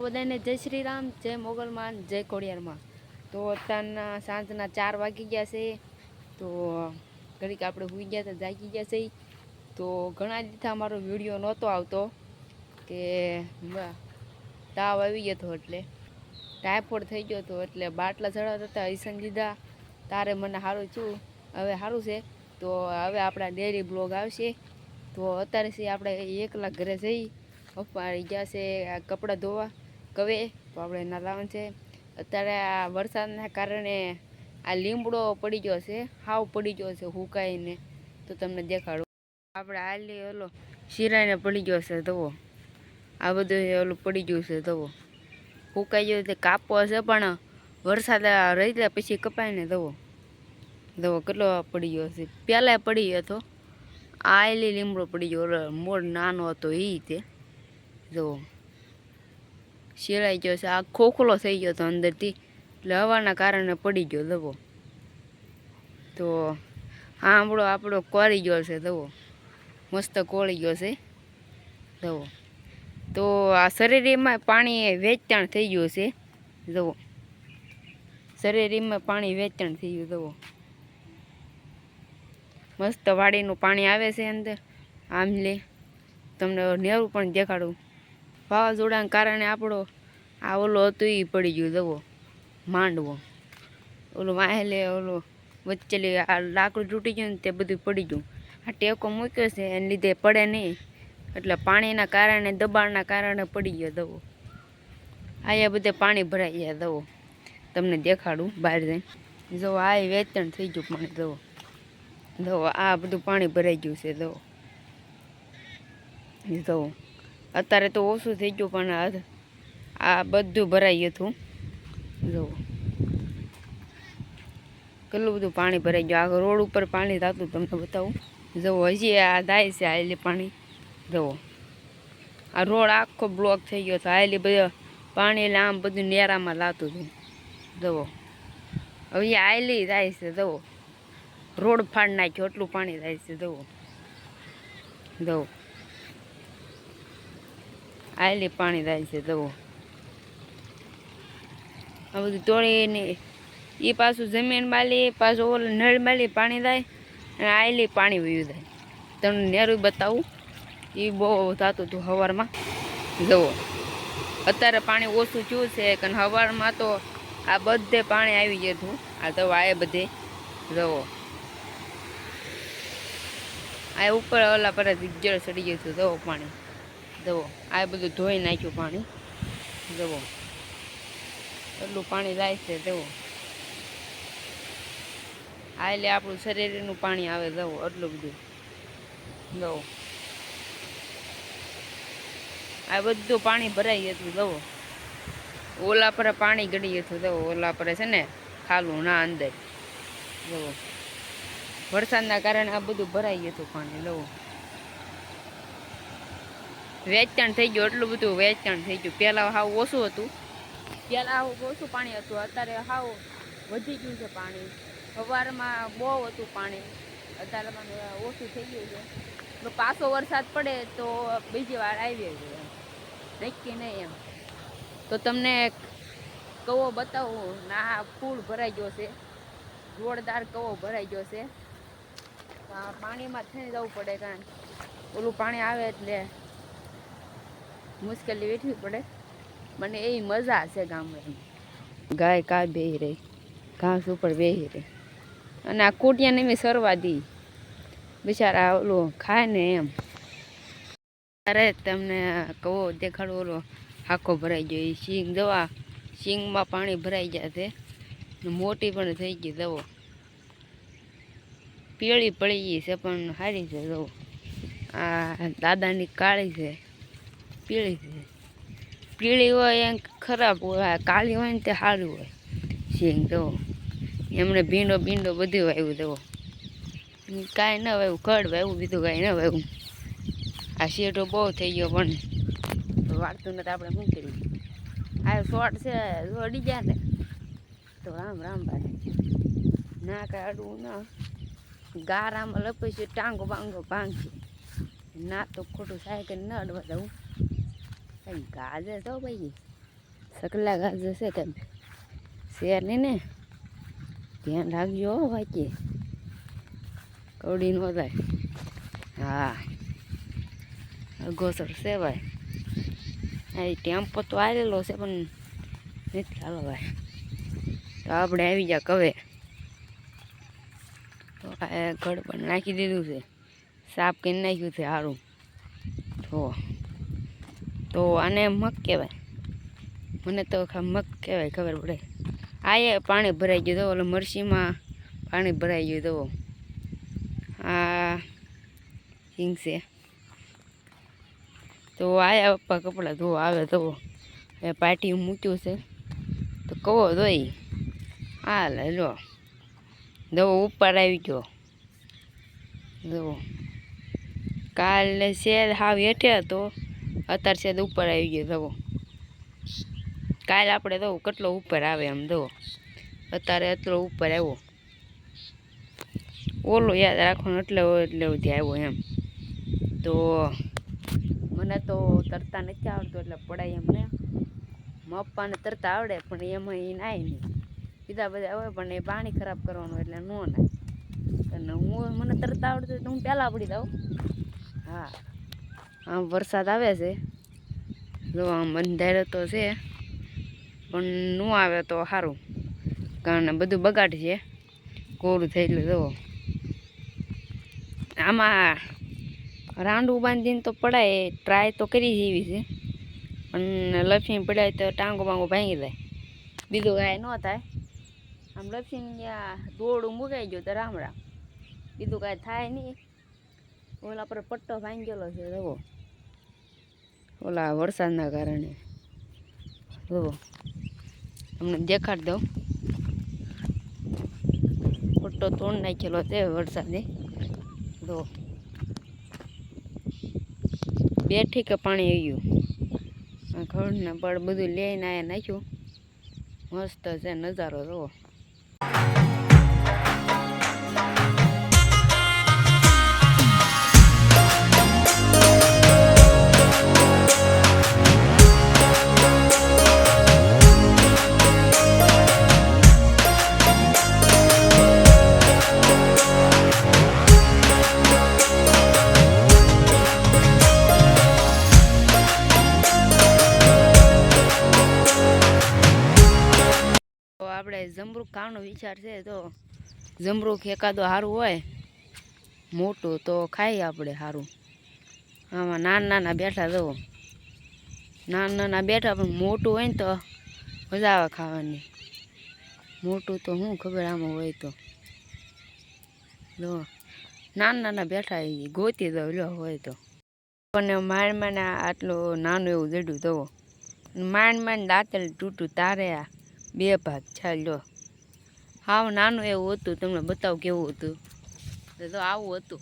બધાને જય શ્રી રામ, જય મોગલમાન, જય ખોડિયારમાં। તો અત્યારના સાંજના 4 વાગી ગયા છે। તો ઘડીક આપણે સૂઈ ગયા હતા, જાગી ગયા છે। તો ઘણા દિવસથી અમારો વિડીયો નહોતો આવતો કે તાવ આવી ગયો હતો, એટલે ટાઈફોઇડ થઈ ગયો હતો, એટલે બાટલા ચડાવતા હતા, ઈસન દીધા તારે મને સારું છું, હવે સારું છે। તો હવે આપણા ડેરી બ્લોગ આવશે। તો અત્યારે છે આપણે એકલા ઘરે જઈ પપ્પા ગયા છે આ કપડાં ધોવા કવે, તો આપણે એના લાવવાનું છે। અત્યારે આ વરસાદના કારણે આ લીમડો પડી ગયો છે, હાવ પડી ગયો છે હુકાઈને। તો તમને દેખાડું, આપણે હાલી ઓલો શિરાઈને પડી ગયો છે ધોવો, આ બધું ઓલું પડી ગયું છે ધોવો, હુકાઈ ગયો છે, કાપવો છે પણ વરસાદ રહી જાય પછી કપાય ને ધોવો કેટલો પડી ગયો છે। પહેલાં પડી ગયો હતો, આ એલી લીમડો પડી ગયો, મોર નાનો હતો એ તે જુઓ શેરાઈ ગયો છે, આ ખોખલો થઈ ગયો હતો અંદરથી, એટલે હવાના કારણે પડી ગયો જુઓ। તો આંબળો આપણો કોરી ગયો છે જુઓ, મસ્ત કોળી ગયો છે જુઓ। તો આ શરીરમાં પાણી વેચાણ થઈ ગયું છે જુઓ, શરીરમાં પાણી વેચાણ થઈ ગયું જુઓ, મસ્ત વાડીનું પાણી આવે છે અંદર આમલે। તમને નેરું પણ દેખાડું, વાવાઝોડાના કારણે આપણો આ ઓલો હતું એ પડી ગયું જુઓ, માંડવો ઓલો વાહેલે ઓલો વચ્ચેલી આ લાકડું તૂટી ગયું ને તે બધું પડી ગયું। આ ટેકો મૂક્યો છે એને લીધે પડે નહીં, એટલે પાણીના કારણે દબાણના કારણે પડી ગયો જુઓ। અહીંયા બધે પાણી ભરાઈ ગયા જુઓ, તમને દેખાડું બહાર જઈને જુઓ, આ વેચાણ થઈ ગયું પાણી જુઓ, આ બધું પાણી ભરાઈ ગયું છે જુઓ। અત્યારે તો ઓછું થઈ ગયું, પણ આ બધું ભરાઈ ગયું હતું જુઓ, કેટલું બધું પાણી ભરાઈ ગયું। આ રોડ ઉપર પાણી થતું તમને બતાવું જુઓ, હજી આ જાય છે આયેલી પાણી જુઓ, આ રોડ આખો બ્લોક થઈ ગયો હતો, આયેલી બધા પાણી એટલે આમ બધું નેરામાં લાતું હતું જુઓ। હવે આયેલી જાય છે જુઓ, રોડ ફાડ નાખ્યો એટલું પાણી જાય છે જુઓ, આયેલી પાણી જાય છે જુઓ। આ બધું તોડીને એ પાછું જમીન માલી, પાછું ઓલું નળ માલી પાણી જાય, અને આયેલી પાણી વયું જાય। તમને નેરું બતાવું, એ બહુ થતું હતું સવારમાં જુઓ। અત્યારે પાણી ઓછું થયું છે, કારણ સવારમાં તો આ બધે પાણી આવી ગયું હતું, આ તો આ બધે જુઓ, આ ઉપર ઓલા પર જળ ચડી ગયું હતું જુઓ પાણી જુઓ, આ બધું ધોઈ નાખ્યું પાણી જુઓ, એટલું પાણી જાય છે જુઓ। આ એટલે આપણું શરીરનું પાણી આવે જુઓ, એટલું બધું જુઓ, આ બધું પાણી ભરાઈ હતું જુઓ। ઓલા પર પાણી ગળી હતું જુઓ, ઓલા પર છે ને ખાલું ના અંદર જુઓ, વરસાદના કારણે આ બધું ભરાઈ ગયું હતું પાણી જુઓ, વેચાણ થઈ ગયું, એટલું બધું વેચાણ થઈ ગયું। પહેલાં હાવ ઓછું હતું, પહેલાં હાવ ઓછું પાણી હતું, અત્યારે હાવ વધી ગયું છે પાણી। સવારમાં બહુ હતું પાણી, અત્યારે પણ ઓછું થઈ ગયું છે। તો પાછો વરસાદ પડે તો બીજી વાર આવી ગયો, નક્કી નહીં એમ। તો તમને કવો બતાવું, ના ફૂલ ભરાઈ ગયો છે, જોરદાર કવો ભરાઈ ગયો છે। પાણીમાં થઈને જવું પડે, કારણ ઓલું પાણી આવે એટલે મુશ્કેલી વેઠવી પડે, મને એવી મજા છે ગામમાં। ગાય કા બેહી રહી, ઘાસ ઉપર બેહી રહી, અને આ કોટિયાને મેં સરવા દી, બિચારા ઓલું ખાય ને એમ। અરે તમને કહો દેખાડો, ઓલો આખો ભરાઈ ગયો, એ સિંગ દવા સિંગમાં પાણી ભરાઈ ગયા છે, મોટી પણ થઈ ગઈ જુઓ, પીળી પડી ગઈ છે પણ સારી છે જુઓ। આ દાદાની કાળી છે, પીળી છે, પીળી હોય એમ ખરાબ હોય, કાળી હોય ને તે સારું હોય સિંગ જુઓ। એમણે ભીંડો ભીંડો બધું વાવ્યું જુઓ, કાંઈ ન વાવ્યું, ખડ વાવ્યું, બીજું કાંઈ ન વાવ્યું। આ શેઠો બહુ થઈ ગયો, પણ વાળતું નથી, આપણે શું કરીએ, આ શોર્ટ છે, અડી જાય ને તો રામ રામ બારે, ના કાંઈ અડવું ના, ગારામાં લપસ્યું ટાંગો બાંગો ભાંગશે, ના તો ખોટું સાયકલ ન અડવા દઉં, કઈ ગાજે તો ભાઈ સકલા ઘાસ જશે કે શેર નહીં ને, ધ્યાન રાખજો બાકી કવડી ન થાય. હા અગોસર છે ભાઈ. આ ટેમ્પો તો આવેલો છે પણ નથી ચાલો ભાઈ. તો આપણે આવી ગયા કવે. તો આ ઘડ પણ નાખી દીધું છે, સાફ કરી નાખ્યું છે સારું. તો આને મગ કહેવાય, મને તો મગ કહેવાય ખબર પડે. આ એ પાણી ભરાઈ ગયું તો ઓલો મરસીમાં પાણી ભરાઈ ગયું તો આ હિંગ છે. તો આયા પપ્પા કપડાં ધોવા આવે તો એ પાટી મૂક્યું છે તો કવો ધોઈ હાલ લો દવો ઉપર આવી ગયો. દવો કાલે શેર હાવ હેઠે હતો, અત્યારે શેર ઉપર આવી ગયો દવો. કાલે આપણે દવો કેટલો ઉપર આવે એમ દવો, અત્યારે એટલો ઉપર આવ્યો. ઓલો યાદ રાખવાનું એટલે સુધી આવ્યો એમ. તો મને તો તરતા નથી આવડતું એટલે પડાય એમ ને. પપ્પાને તરતા આવડે પણ એમાં એ નાય નહીં, બીજા બધા આવે પણ એ પાણી ખરાબ કરવાનું એટલે ન નાય. અને મને તરતા આવડતું તો હું પહેલાં પડી દઉં. હા આમ વરસાદ આવે છે જો, આમ અંધારો તો છે પણ ન આવે તો સારું, કારણ બધું બગાડ છે કોરું થયેલું. જો આમાં રાંડું બાંધીને તો પડાય, ટ્રાય તો કરી એવી છે પણ લપસીને પડાય તો ટાંગો બાંગો ભાંગી જાય, બીજું કાંઈ ન થાય. આમ લપસીને ત્યાં દોરડું મુકાઈ ગયું તો રામ રામ, બીજું કાંઈ થાય નહીં. ઓલા પર પટ્ટો ભાંગી ગયેલો છે જવો, ઓલા વરસાદના કારણે. જુઓ તમને દેખાડ દઉં, પટ્ટો તોડ નાખેલો છે વરસાદે. જો બે ઠીકે પાણી આવી ગયું, આ ખડના પડ બધું લઈને આયા નાખ્યું. મસ્ત છે નજારો જુઓ. આપણે જમરૂખ ખાવાનો વિચાર છે, તો જમરૂખ એકાદો સારું હોય મોટું તો ખાઈએ આપણે સારું. આમાં નાના નાના બેઠા જવો, નાના નાના બેઠા પણ મોટું હોય ને તો મજા આવે ખાવાની. મોટું તો શું ખબર આમાં હોય તો જો નાના નાના બેઠા ગોતી દો લ્યો હોય તો. પણ માંડ માંડ આટલું નાનું એવું જડ્યું જવો, માંડ માંડ દાંતેલ તૂટું તારે આ 2 ભાગ ચાલ્યો. હાવ નાનું એવું હતું, તમને બતાવું કેવું હતું. તો આવું હતું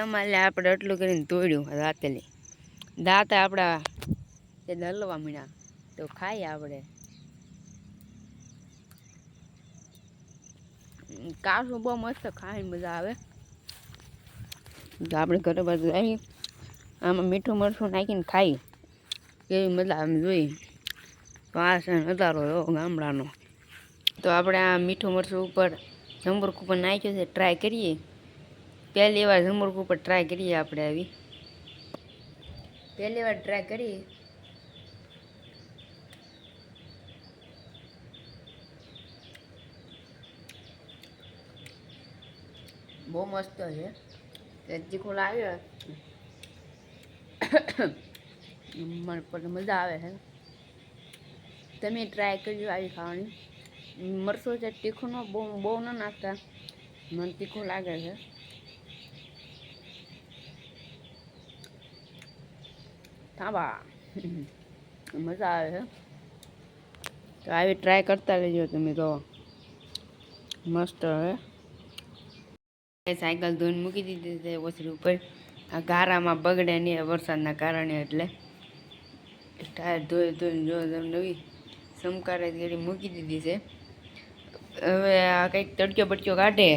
એમાં આપણે એટલું કરીને તોડ્યું દાંતેલી. દાંત આપણા હલવા મીણા તો ખાઈએ આપણે. કાઠું બહુ મસ્ત ખાવાની મજા આવે. તો આપણે ઘરે બાજુ આવી આમાં મીઠું મરચું નાખીને ખાઈ કેવી મજા આવે જોઈ. તો આ છે નજારો ગામડાનો. તો આપણે આ મીઠું મરચું ઉપર જમરૂખ ઉપર નાખ્યું છે, ટ્રાય કરીએ. પહેલી વાર જમરૂખ ઉપર ટ્રાય કરીએ આપણે, આવી પહેલી વાર ટ્રાય કરીએ. બહુ મસ્ત છે, તીખું લાગે મને પણ મજા આવે છે. તમે ટ્રાય કરજો આવી ખાવાની. મરચું છે તીખું ન બહુ ન નાખતા, મને તીખું લાગે છે. થાંભા મજા આવે છે. તો આવી ટ્રાય કરતા રહેજો તમે, તો મસ્ત હવે. સાયકલ ધોઈને મૂકી દીધી છે ઓસરી ઉપર, આ ગારામાં બગડે નહીં વરસાદના કારણે, એટલે ટાયર ધોઈને જો નવી સમકારે ગેડી મૂકી દીધી છે. હવે આ કંઈક તડક્યો બટક્યો કાઢે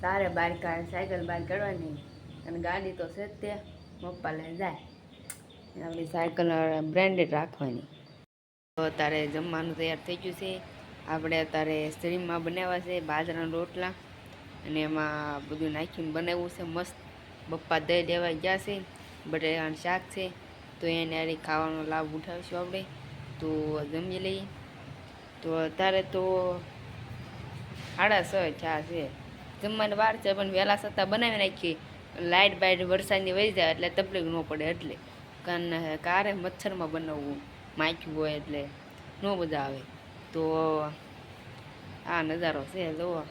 તારે બહાર કાઢે, સાયકલ બહાર કાઢવાની. અને ગાડી તો છે જ તે પપ્પા લઈને જાય, આપણી સાયકલ બ્રાન્ડેડ રાખવાની. તો અત્યારે જમવાનું તૈયાર થઈ ગયું છે. આપણે અત્યારે સ્ટ્રીમમાં બનાવ્યા છે બાજરાના રોટલા અને એમાં બધું નાખીને બનાવ્યું છે મસ્ત. પપ્પા દહીં લેવા ગયા છે, બટેટાનું શાક છે, તો એને આરી ખાવાનો લાભ ઉઠાવીશું આપણે. તો જમી લઈએ. તો અત્યારે તો 6:30 ચા છે, જમવાની વાર છે પણ વહેલા છતાં બનાવી નાખીએ. લાઇટ બાઇટ વરસાદની વહી જાય એટલે તકલીફ ન પડે, એટલે કારણ કારે મચ્છરમાં બનાવવું માખ્યું હોય એટલે ન મજા આવે. તો આ નજારો છે, જુઓ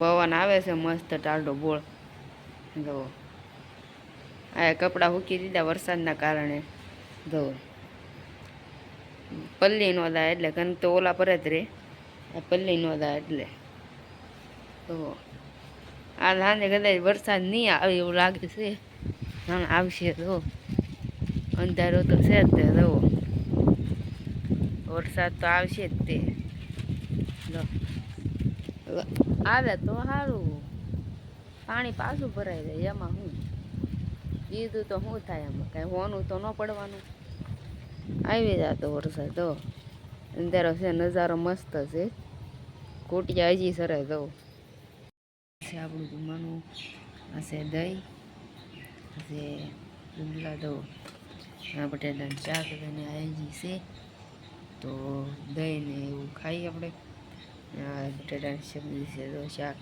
પવન આવે છે મસ્ત ટાઢો બોળ. જુઓ આ કપડાં મૂકી દીધા વરસાદના કારણે. જુઓ પલ્લી નો થાય એટલે કન તો ઓલા પર જ રે, આ પલ્લી નો થાય એટલે. તો આ સાંજે કદાચ વરસાદ નહીં આવે એવું લાગે છે. આવશે તો અંધારો તો છે જ તે. જુઓ વરસાદ તો આવશે જ તે. આવે તો સારું, પાણી પાછું ભરાઈ જાય એમાં શું બીજું તો શું થાય, એમાં કાંઈ હોનું તો ન પડવાનું. આવી જતો વરસાદ. તો અંધારો છે, નજારો મસ્ત છે. કોટિયા હજી સરે. તો છે આપણું જમવાનું. આ છે દહીં, છે ડુંગળા. દો આ બટેટાનું શાક અને હજી છે. તો દહીં ને એવું ખાઈએ આપણે. આ બટેટાની સબ્જી છે, તો શાક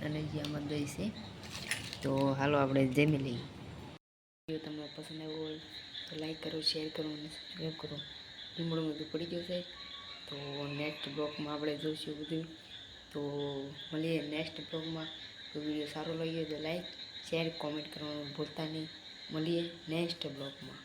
અને જે આમાં દહીં છે. તો હાલો આપણે જમી લઈએ. જો તમને પસંદ આવ્યો હોય તો લાઈક કરો, શેર કરો અને સબસ્ક્રાઈબ કરો. લીમડું બધું પડી ગયું છે. તો નેક્સ્ટ બ્લોગમાં આપણે જોઈશું બધું. તો મળીએ નેક્સ્ટ બ્લોગમાં. તો વિડીયો સારો લાગ્યો તો લાઈક શેર કોમેન્ટ કરવાનું ભૂલતા નહીં. મળીએ નેક્સ્ટ બ્લોગમાં.